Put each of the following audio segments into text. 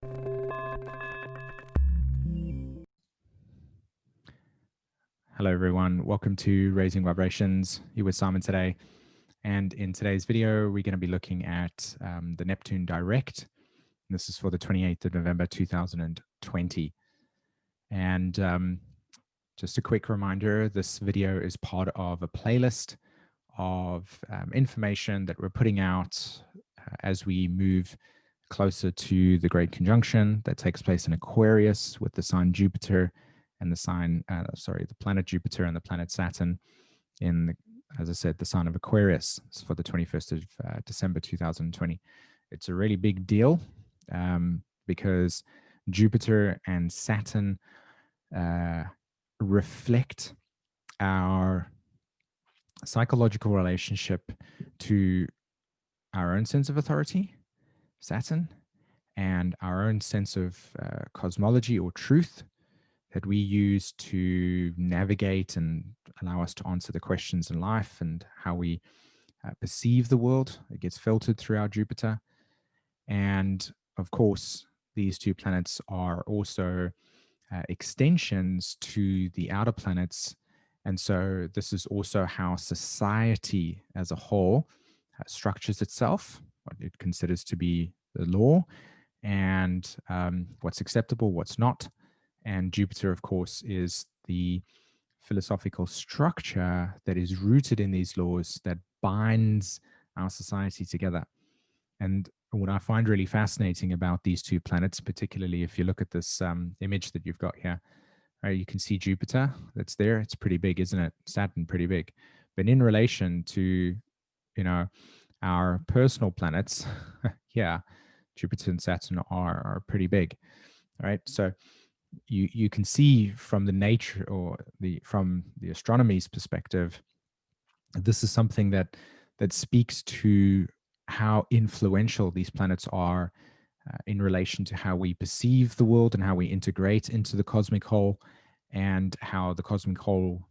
Hello, everyone. Welcome to Raising Vibrations. You're with Simon today. And in today's video, we're going to be looking at the Neptune direct. This is for the 28th of November, 2020. And just a quick reminder, this video is part of a playlist of information that we're putting out as we move closer to the Great Conjunction that takes place in Aquarius with the sign Jupiter and the planet Jupiter and the planet Saturn in, as I said, the sign of Aquarius for the 21st of December 2020. It's a really big deal because Jupiter and Saturn reflect our psychological relationship to our own sense of authority, Saturn, and our own sense of cosmology or truth that we use to navigate and allow us to answer the questions in life and how we perceive the world. It gets filtered through our Jupiter. And of course, these two planets are also extensions to the outer planets. And so this is also how society as a whole structures itself, what it considers to be the law, and what's acceptable, what's not. And Jupiter, of course, is the philosophical structure that is rooted in these laws that binds our society together. And what I find really fascinating about these two planets, particularly if you look at this image that you've got here, right, you can see Jupiter that's there. It's pretty big, isn't it? Saturn, pretty big. But in relation to, our personal planets, yeah, Jupiter and Saturn are pretty big, right? So you can see from the nature or from the astronomy's perspective, this is something that speaks to how influential these planets are in relation to how we perceive the world and how we integrate into the cosmic whole, and how the cosmic whole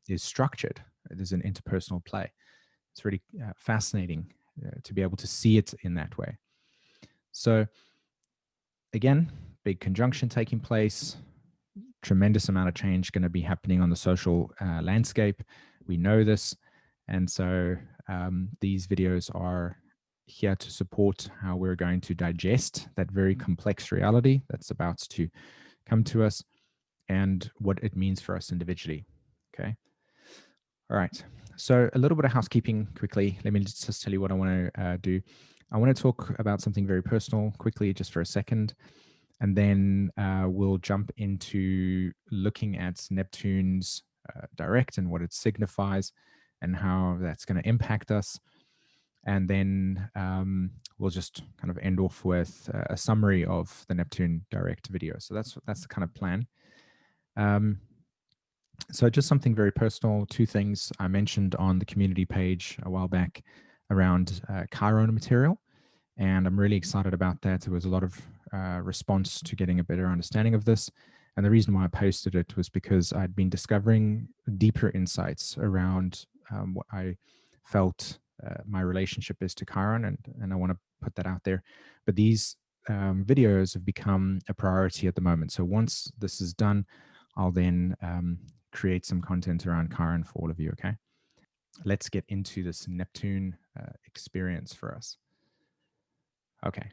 is structured. There's an interpersonal play. It's really fascinating to be able to see it in that way. So again, big conjunction taking place, tremendous amount of change going to be happening on the social landscape. We know this. And so these videos are here to support how we're going to digest that very complex reality that's about to come to us and what it means for us individually. Okay. All right. So a little bit of housekeeping quickly. Let me just tell you what I want to do. I want to talk about something very personal quickly, just for a second. And then we'll jump into looking at Neptune's direct and what it signifies and how that's going to impact us. And then we'll just kind of end off with a summary of the Neptune direct video. So that's the kind of plan. So just something very personal, two things I mentioned on the community page a while back around Chiron material. And I'm really excited about that. There was a lot of response to getting a better understanding of this. And the reason why I posted it was because I'd been discovering deeper insights around what I felt my relationship is to Chiron, and I want to put that out there. But these videos have become a priority at the moment. So once this is done, I'll then create some content around Chiron for all of you, okay? Let's get into this Neptune experience for us. Okay.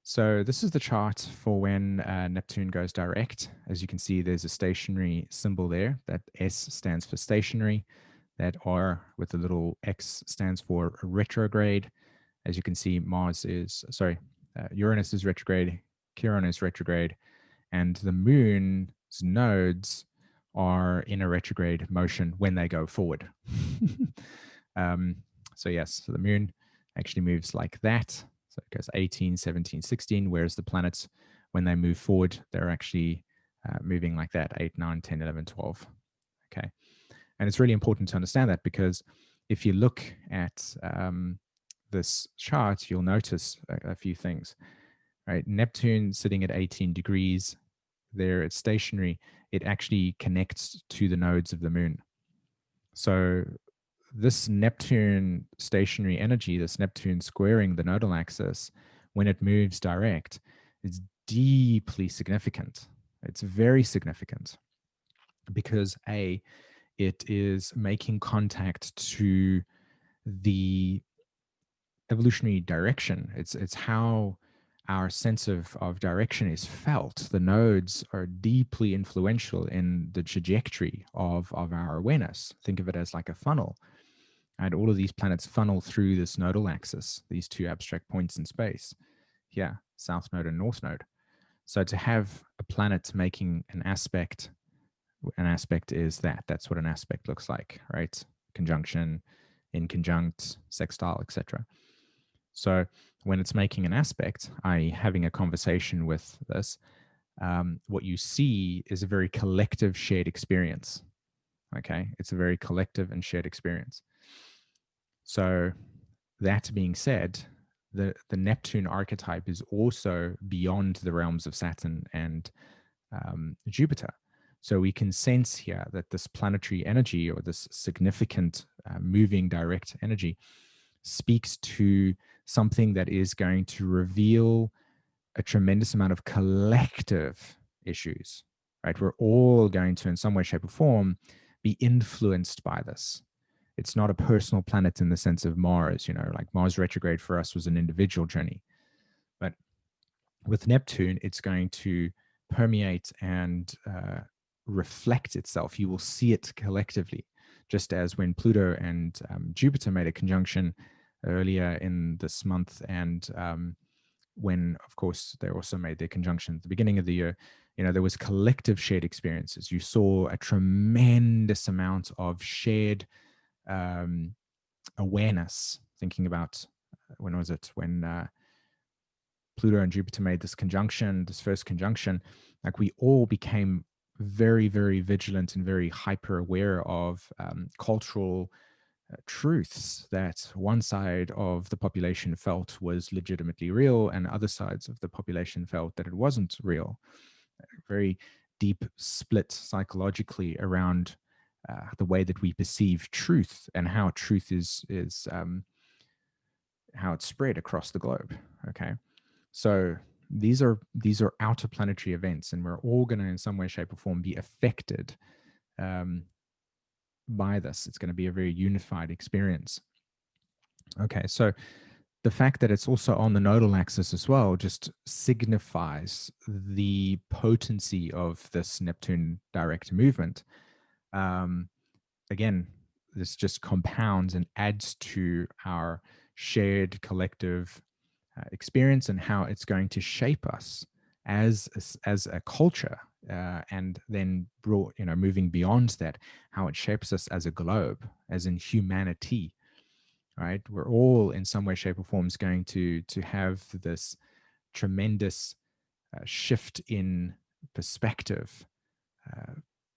So this is the chart for when Neptune goes direct. As you can see, there's a stationary symbol there. That S stands for stationary. That R with the little X stands for retrograde. As you can see, Uranus is retrograde, Chiron is retrograde, and the moon's nodes are in a retrograde motion when they go forward. So the moon actually moves like that. So it goes 18, 17, 16, whereas the planets, when they move forward, they're actually moving like that, 8, 9, 10, 11, 12. Okay. And it's really important to understand that, because if you look at this chart, you'll notice a few things, right? Neptune sitting at 18 degrees there, it's stationary. It actually connects to the nodes of the moon. So this Neptune stationary energy, this Neptune squaring the nodal axis, when it moves direct, It's deeply significant. It's very significant because it is making contact to the evolutionary direction. It's how our sense of direction is felt. The nodes are deeply influential in the trajectory of our awareness. Think of it as like a funnel. And all of these planets funnel through this nodal axis, these two abstract points in space. Here, south node and north node. So to have a planet making an aspect is that's what an aspect looks like, right? Conjunction, inconjunct, sextile, etc. So when it's making an aspect, i.e., having a conversation with this, what you see is a very collective shared experience. Okay, it's a very collective and shared experience. So that being said, the Neptune archetype is also beyond the realms of Saturn and Jupiter. So we can sense here that this planetary energy, or this significant moving direct energy, speaks to something that is going to reveal a tremendous amount of collective issues, right? We're all going to, in some way, shape, or form, be influenced by this. It's not a personal planet in the sense of Mars, like Mars retrograde for us was an individual journey. But with Neptune, it's going to permeate and reflect itself. You will see it collectively, just as when Pluto and Jupiter made a conjunction earlier in this month, and when, of course, they also made their conjunction at the beginning of the year, there was collective shared experiences. You saw a tremendous amount of shared awareness. Thinking about when was it when Pluto and Jupiter made this conjunction, this first conjunction, like we all became very, very vigilant and very hyper aware of cultural truths that one side of the population felt was legitimately real and other sides of the population felt that it wasn't real. Very deep split psychologically around the way that we perceive truth and how truth is how it's spread across the globe. Okay, so these are outer planetary events, and we're all going to, in some way, shape, or form, be affected by this. It's going to be a very unified experience. Okay, so the fact that it's also on the nodal axis as well just signifies the potency of this Neptune direct movement. Again, this just compounds and adds to our shared collective experience and how it's going to shape us as a culture, and then brought, moving beyond that, how it shapes us as a globe, as in humanity. Right, we're all in some way, shape, or form is going to have this tremendous shift in perspective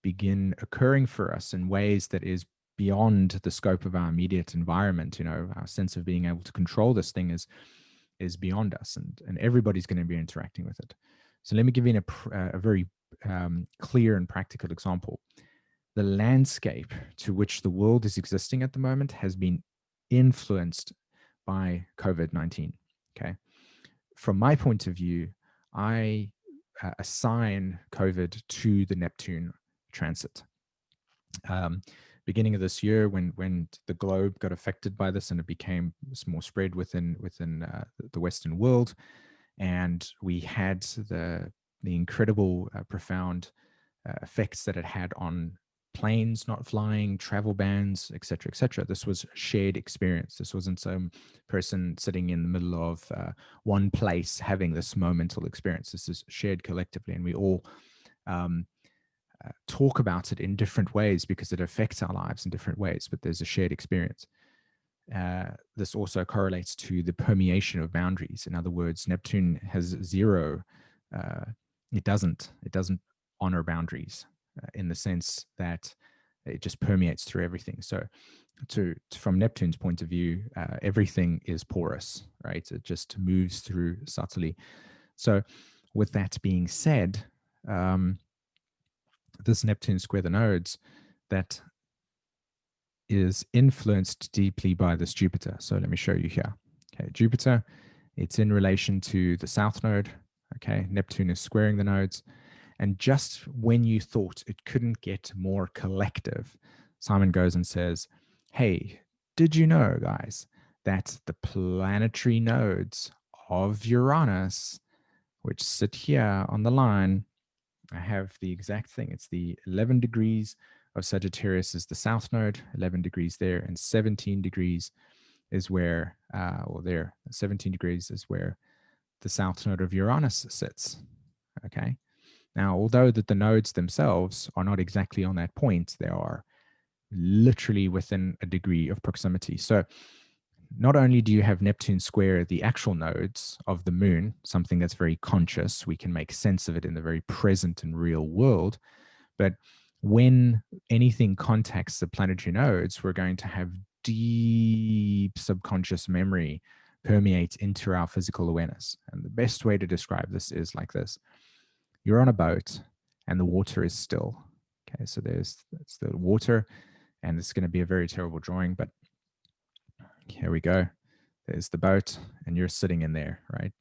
begin occurring for us in ways that is beyond the scope of our immediate environment. Our sense of being able to control this thing is beyond us, and everybody's going to be interacting with it. So let me give you a very clear and practical example. The landscape to which the world is existing at the moment has been influenced by COVID-19. Okay. From my point of view, I assign COVID to the Neptune transit. Beginning of this year, when the globe got affected by this and it became more spread within the Western world, and we had the incredible, profound effects that it had on planes not flying, travel bans, etc., etc. This was shared experience. This wasn't some person sitting in the middle of one place having this momental experience. This is shared collectively, and we all talk about it in different ways because it affects our lives in different ways, but there's a shared experience. This also correlates to the permeation of boundaries. In other words, Neptune has zero. It doesn't honor boundaries in the sense that it just permeates through everything. So, from Neptune's point of view, everything is porous, right? It just moves through subtly. So, with that being said, this Neptune square the nodes, that is influenced deeply by this Jupiter. So let me show you here. Okay, Jupiter, it's in relation to the south node. Okay, Neptune is squaring the nodes. And just when you thought it couldn't get more collective, Simon goes and says, hey, did you know, guys, that the planetary nodes of Uranus, which sit here on the line, I have the exact thing. It's the 11 degrees of Sagittarius is the south node, 11 degrees there, and 17 degrees is where, well, there, 17 degrees is where the south node of Uranus sits. Okay. Now, although that the nodes themselves are not exactly on that point, they are literally within a degree of proximity. So not only do you have Neptune square the actual nodes of the moon, something that's very conscious, we can make sense of it in the very present and real world, but when anything contacts the planetary nodes, we're going to have deep subconscious memory permeate into our physical awareness. And the best way to describe this is like this. You're on a boat and the water is still. Okay, so that's the water, and it's going to be a very terrible drawing, but here we go. There's the boat, and you're sitting in there, right?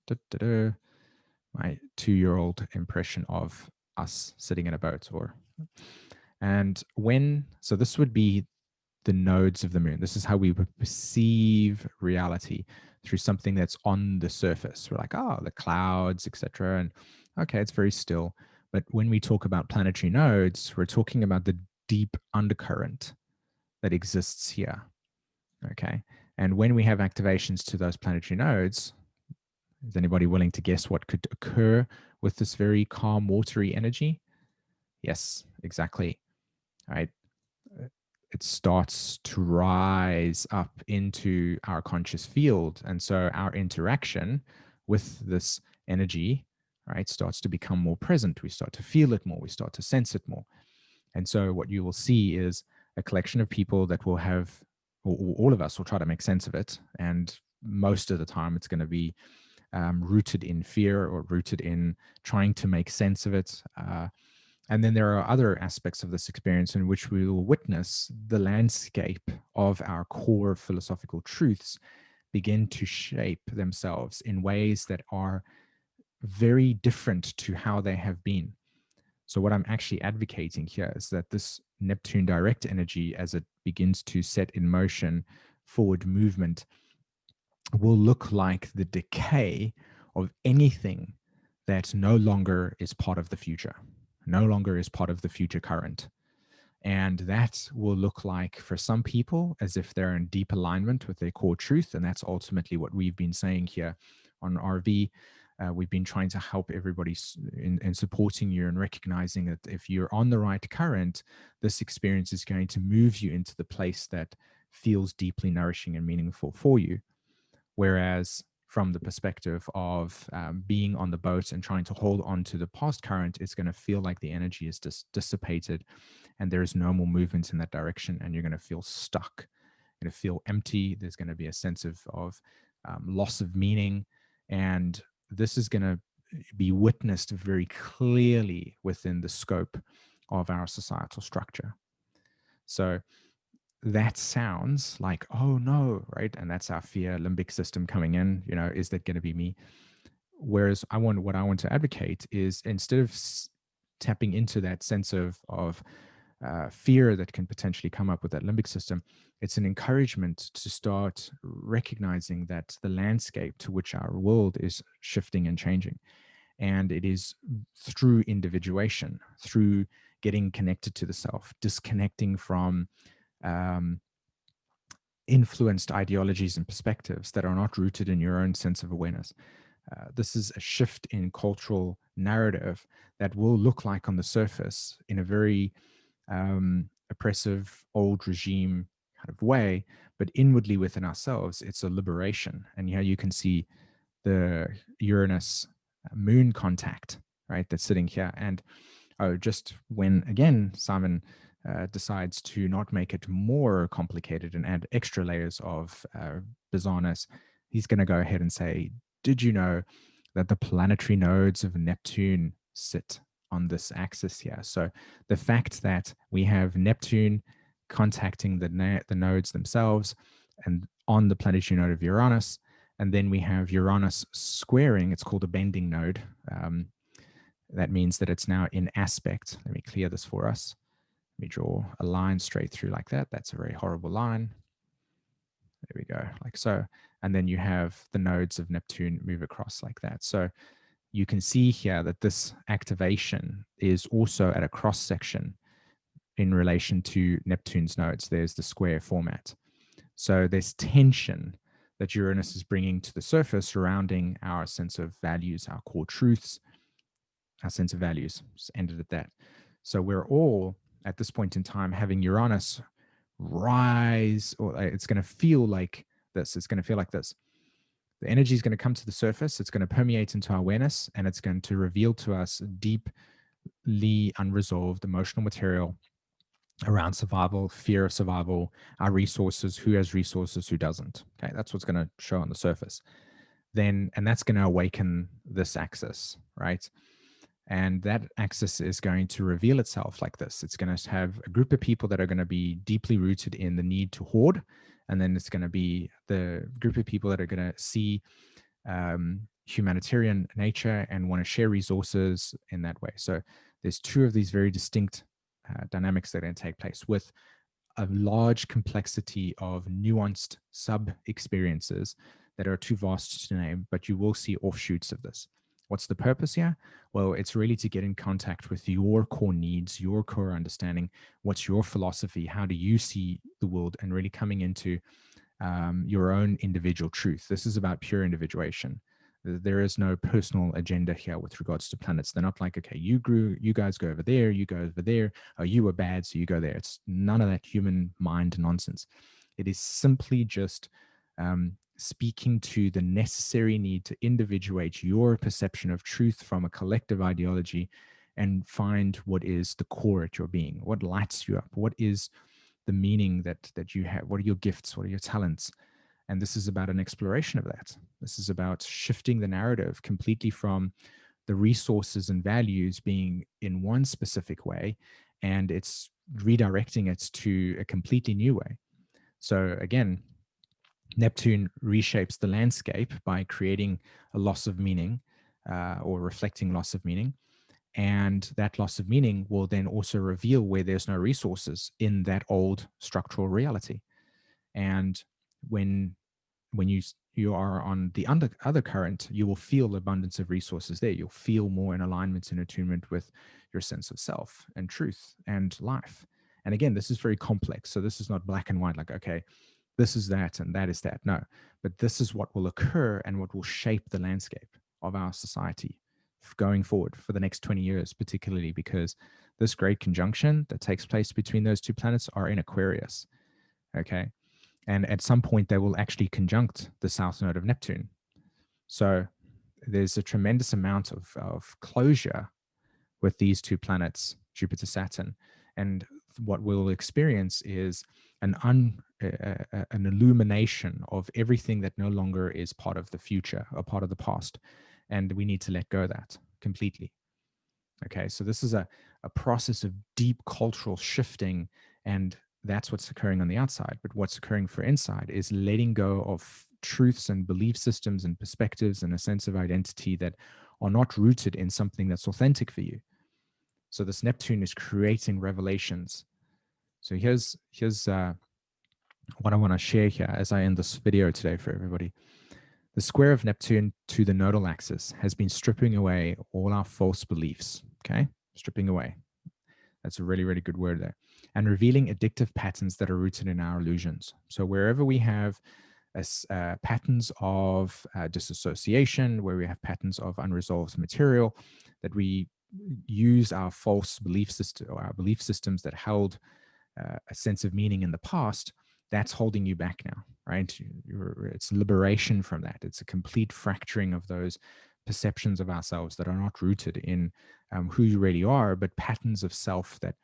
Da-da-da. My 2-year-old impression of us sitting in a boat, and so this would be the nodes of the moon. This is how we would perceive reality through something that's on the surface. We're like, oh, the clouds, etc. And okay, it's very still. But when we talk about planetary nodes, we're talking about the deep undercurrent that exists here. Okay. And when we have activations to those planetary nodes, is anybody willing to guess what could occur with this very calm, watery energy? Yes, exactly. All right. It starts to rise up into our conscious field. And so our interaction with this energy, right, starts to become more present. We start to feel it more. We start to sense it more. And so what you will see is a collection of people that will have, or all of us will try to make sense of it. And most of the time, it's going to be rooted in fear or rooted in trying to make sense of it. And then there are other aspects of this experience in which we will witness the landscape of our core philosophical truths begin to shape themselves in ways that are very different to how they have been. So, what I'm actually advocating here is that this Neptune direct energy, as it begins to set in motion forward movement, will look like the decay of anything that no longer is part of the future, no longer is part of the future current. And that will look like for some people as if they're in deep alignment with their core truth. And that's ultimately what we've been saying here on RV. We've been trying to help everybody in supporting you and recognizing that if you're on the right current, this experience is going to move you into the place that feels deeply nourishing and meaningful for you. Whereas from the perspective of being on the boat and trying to hold on to the past current, it's going to feel like the energy is dissipated and there is no more movement in that direction, and you're going to feel stuck. You're going to feel empty. There's going to be a sense of loss of meaning. And this is going to be witnessed very clearly within the scope of our societal structure. So that sounds like, oh no, right? And that's our fear limbic system coming in. Is that going to be me? Whereas what I want to advocate is, instead of tapping into that sense of fear that can potentially come up with that limbic system, it's an encouragement to start recognizing that the landscape to which our world is shifting and changing. And it is through individuation, through getting connected to the self, disconnecting from influenced ideologies and perspectives that are not rooted in your own sense of awareness. This is a shift in cultural narrative that will look like on the surface in a very oppressive old regime kind of way, but inwardly within ourselves, it's a liberation. And you can see the Uranus moon contact, right? That's sitting here. And just when, again, Simon decides to not make it more complicated and add extra layers of bizarreness, he's going to go ahead and say, did you know that the planetary nodes of Neptune sit on this axis here? So the fact that we have Neptune contacting the nodes themselves and on the planetary node of Uranus, And then we have Uranus squaring, it's called a bending node. That means that it's now in aspect. Let me clear this for us. Let me draw a line straight through like that. That's a very horrible line. There we go, like so. And then you have the nodes of Neptune move across like that. So you can see here that this activation is also at a cross section in relation to Neptune's nodes. There's the square format. So there's tension that Uranus is bringing to the surface surrounding our sense of values, our core truths, our sense of values. Just ended at that. So we're all at this point in time having Uranus rise, or it's going to feel like this. It's going to feel like this. The energy is going to come to the surface. It's going to permeate into our awareness, and it's going to reveal to us deeply unresolved emotional material around survival, fear of survival, our resources, who has resources, who doesn't. Okay, that's what's going to show on the surface. Then, and that's going to awaken this axis, right? And that axis is going to reveal itself like this. It's going to have a group of people that are going to be deeply rooted in the need to hoard. And then it's going to be the group of people that are going to see humanitarian nature and want to share resources in that way. So there's two of these very distinct dynamics that are going to take place with a large complexity of nuanced sub experiences that are too vast to name, but you will see offshoots of this. What's the purpose here? Well, it's really to get in contact with your core needs, your core understanding. What's your philosophy? How do you see the world? And really coming into your own individual truth. This is about pure individuation. There is no personal agenda here with regards to planets. They're not like, okay, you guys go over there, you go over there. Oh, you were bad, so you go there. It's none of that human mind nonsense. It is simply just speaking to the necessary need to individuate your perception of truth from a collective ideology and find what is the core at your being, what lights you up, what is the meaning that you have, what are your gifts, what are your talents. And this is about an exploration of that. This is about shifting the narrative completely from the resources and values being in one specific way, and it's redirecting it to a completely new way. So again, Neptune reshapes the landscape by creating a loss of meaning or reflecting loss of meaning. And that loss of meaning will then also reveal where there's no resources in that old structural reality. And when you are on the other current, you will feel abundance of resources there. You'll feel more in alignment and attunement with your sense of self and truth and life. And again, this is very complex. So this is not black and white, like, okay, this is that and that is that. No, but this is what will occur and what will shape the landscape of our society going forward for the next 20 years, particularly because this great conjunction that takes place between those two planets are in Aquarius. Okay. And at some point, they will actually conjunct the south node of Neptune. So there's a tremendous amount of closure with these two planets, Jupiter, Saturn. And what we'll experience is an illumination of everything that no longer is part of the future or part of the past. And we need to let go of that completely. Okay, so this is a process of deep cultural shifting, and that's what's occurring on the outside. But what's occurring for inside is letting go of truths and belief systems and perspectives and a sense of identity that are not rooted in something that's authentic for you. So this Neptune is creating revelations. So here's what I want to share here as I end this video today for everybody. The square of Neptune to the nodal axis has been stripping away all our false beliefs. Okay, stripping away. That's a really, really good word there. And revealing addictive patterns that are rooted in our illusions. So wherever we have patterns of disassociation, where we have patterns of unresolved material, that we use our false belief system or our belief systems that held a sense of meaning in the past, that's holding you back now, right? It's liberation from that. It's a complete fracturing of those perceptions of ourselves that are not rooted in who you really are, but patterns of self that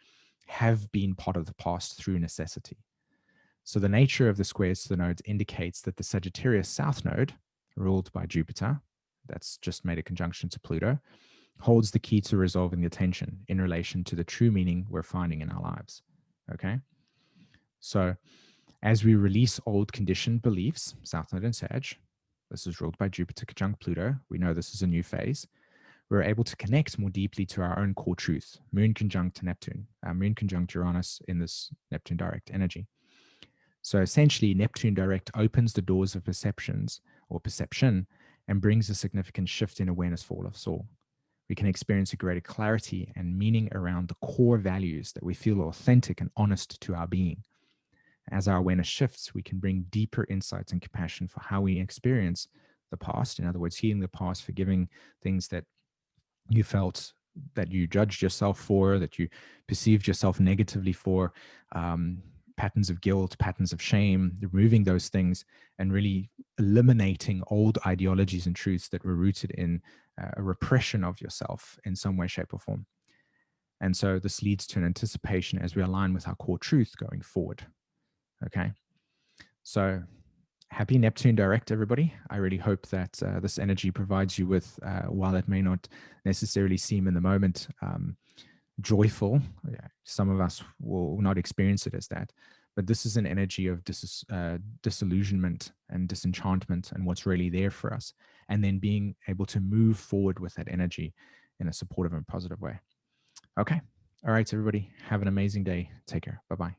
have been part of the past through necessity. So the nature of the squares to the nodes indicates that the Sagittarius South Node, ruled by Jupiter, that's just made a conjunction to Pluto, holds the key to resolving the tension in relation to the true meaning we're finding in our lives. Okay? So as we release old conditioned beliefs, South Node and Sag, this is ruled by Jupiter conjunct Pluto. We know this is a new phase. We're able to connect more deeply to our own core truth. Moon conjunct Neptune, Moon conjunct Uranus in this Neptune direct energy. So essentially, Neptune direct opens the doors of perceptions or perception and brings a significant shift in awareness for all of us all. We can experience a greater clarity and meaning around the core values that we feel are authentic and honest to our being. As our awareness shifts, we can bring deeper insights and compassion for how we experience the past. In other words, healing the past, forgiving things that you felt that you judged yourself for, that you perceived yourself negatively for, patterns of guilt, patterns of shame, removing those things and really eliminating old ideologies and truths that were rooted in a repression of yourself in some way, shape, or form. And so this leads to an anticipation as we align with our core truth going forward. Okay. So happy Neptune direct, everybody. I really hope that this energy provides you with, while it may not necessarily seem in the moment joyful, some of us will not experience it as that, but this is an energy of disillusionment and disenchantment and what's really there for us, and then being able to move forward with that energy in a supportive and positive way. Okay. All right, everybody. Have an amazing day. Take care. Bye-bye.